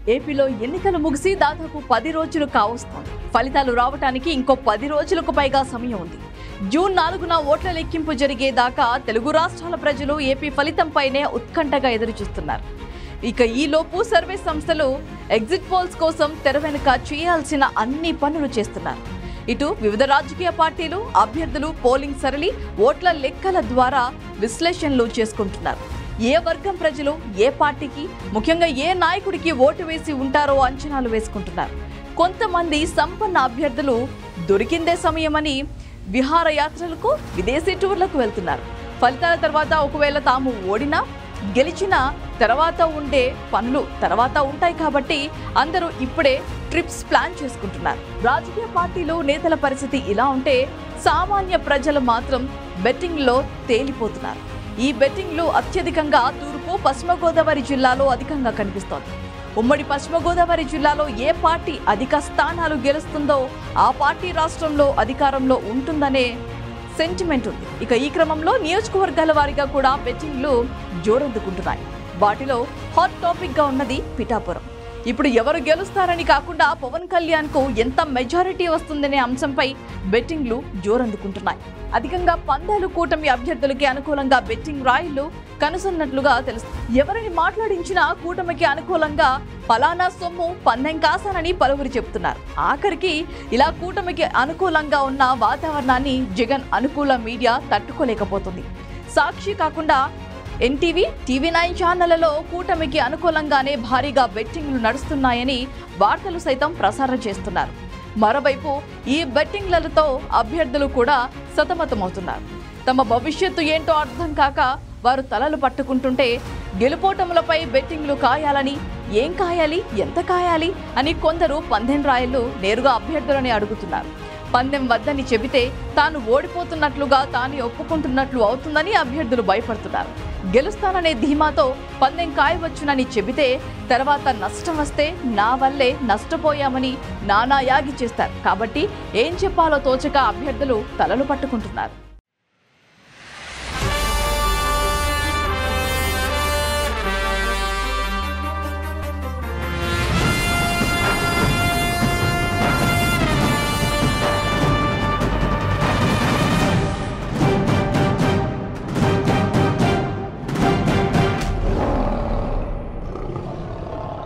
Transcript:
ఏపీలో ఎన్నికలు ముగిసి దాదాపు 10 రోజులు కావస్తోంది. ఫలితాలు రావడానికి ఇంకో 10 రోజులకు పైగా సమయం ఉంది. జూన్ 4న ఓట్ల లెక్కింపు జరిగేదాకా తెలుగు రాష్ట్రాల ప్రజలు ఏపీ ఫలితంపైనే ఉత్కంఠగా ఎదురుచూస్తున్నారు. ఇక ఈలోపు సర్వే సంస్థలు ఎగ్జిట్ పోల్స్ కోసం తెర వెనుక చేయాల్సిన అన్ని పనులు చేస్తున్నారు. ఇటు వివిధ రాజకీయ పార్టీలు, అభ్యర్థులు పోలింగ్ సరళి, ఓట్ల లెక్కల ద్వారా విశ్లేషణలు చేసుకుంటున్నారు. ఏ వర్గం ప్రజలు ఏ పార్టీకి, ముఖ్యంగా ఏ నాయకుడికి ఓటు వేసి ఉంటారో అంచనాలు వేసుకుంటున్నారు. కొంతమంది సంపన్న అభ్యర్థులు దొరికిందే సమయమని విహారయాత్రలకు, విదేశీ టూర్లకు వెళ్తున్నారు. ఫలితాల తర్వాత ఒకవేళ తాము ఓడినా గెలిచిన తర్వాత ఉండే పనులు తర్వాత ఉంటాయి కాబట్టి అందరూ ఇప్పుడే ట్రిప్స్ ప్లాన్ చేసుకుంటున్నారు. రాజకీయ పార్టీలు, నేతల పరిస్థితి ఇలా ఉంటే సామాన్య ప్రజలు మాత్రం బెట్టింగ్లో తేలిపోతున్నారు. ఈ బెట్టింగ్లు అత్యధికంగా తూర్పు, పశ్చిమ గోదావరి జిల్లాలో అధికంగా కనిపిస్తోంది. ఉమ్మడి పశ్చిమ గోదావరి జిల్లాలో ఏ పార్టీ అధిక స్థానాలు గెలుస్తుందో ఆ పార్టీ రాష్ట్రంలో అధికారంలో ఉంటుందనే సెంటిమెంట్ ఉంది. ఇక ఈ క్రమంలో నియోజకవర్గాల వారీగా కూడా బెట్టింగ్లు జోరందుకుంటున్నాయి. వాటిలో హాట్ టాపిక్ గా ఉన్నది పిఠాపురం. ఇప్పుడు ఎవరు గెలుస్తారని కాకుండా పవన్ కళ్యాణ్ కు ఎంత మెజారిటీ వస్తుందనే అంశంపై బెట్టింగ్లు జోరందుకుంటున్నాయి. అధికంగా పందాలు కూటమి అభ్యర్థులకి అనుకూలంగా బెట్టింగ్ రాయిళ్లు కనుసన్నట్లుగా తెలుస్తుంది. ఎవరిని మాట్లాడించినా కూటమికి అనుకూలంగా పలానా సొమ్ము పందెం కాసానని పలువురు చెబుతున్నారు. ఆఖరికి ఇలా కూటమికి అనుకూలంగా ఉన్న వాతావరణాన్ని జగన్ అనుకూల మీడియా తట్టుకోలేకపోతుంది. సాక్షి కాకుండా ఎన్టీవీ, టీవీ9 ఛానళ్లలో కూటమికి అనుకూలంగానే భారీగా బెట్టింగ్లు నడుస్తున్నాయని వార్తలు సైతం ప్రసారం చేస్తున్నారు. మరోవైపు ఈ బెట్టింగ్లతో అభ్యర్థులు కూడా సతమతమవుతున్నారు. తమ భవిష్యత్తు ఏంటో అర్థం కాక వారు తలలు పట్టుకుంటుంటే గెలుపోటములపై బెట్టింగ్లు కాయాలని, ఏం కాయాలి, ఎంత కాయాలి అని కొందరు పందెం రాయలు నేరుగా అభ్యర్థులని అడుగుతున్నారు. పందెం వద్దని చెబితే తాను ఓడిపోతున్నట్లుగా తాను ఒప్పుకుంటున్నట్లు అవుతుందని అభ్యర్థులు భయపడుతున్నారు. గెలుస్తాననే ధీమాతో పందెం కాయవచ్చునని చెబితే తర్వాత నష్టం వస్తే నా వల్లే నష్టపోయామని నానా యాగి చేస్తారు. కాబట్టి ఏం చెప్పాలో తోచక అభ్యర్థులు తలలు పట్టుకుంటున్నారు.